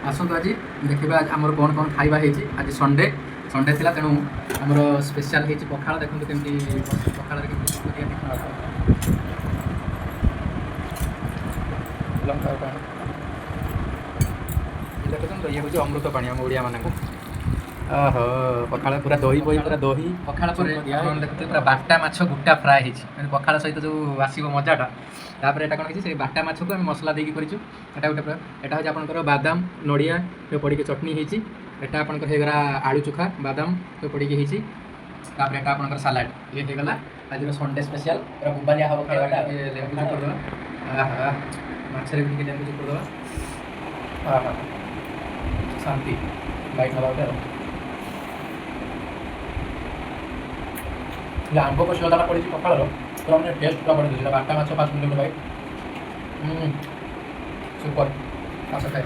आसतु आज देखा आमर कौन कौन खाଇବା ହେଇଛି आज संडे संडे थिला तेणु आमर स्पेशल ହେଇଛି पखाळ देखंतु केमती पखाळ रे केमती सुकिया देखा लंका पानी देखते ये हूँ अमृत पानी आम ओडिया मानक ओहो पखाळ पूरा दही बही पूरा दही पखाळ पर देखते पूरा बाटा माछ गुटा फ्राए ହେଇଛି पखाळ सहित जो आसीबो मजाटा तापर एटा कोन कि से बाटा माछ को हम मसला देकी करिछु एटा गोटे एटा हो आपनकर बादाम नडिया पे पड़ी के चटनी ହେଇଛି एटा आपनकर हेगरा आलू चोखा बादाम पे पड़ी के ହେଇଛି तापर एटा आपनकर सलाड ये हे गला आज रो संडे स्पेशल पूरा बुबालिया हबो खाइबाटा लेबू चोकर दवा आहा माछरे भी के लेबू चोकर दवा आहा शांति लाइट नबाउटा आंब को शिवदाना पड़ी पखाड़ तो हमने टेस्ट पूरा बढ़ बाटा माछ 5 मिनट भाई सुपर आस खाए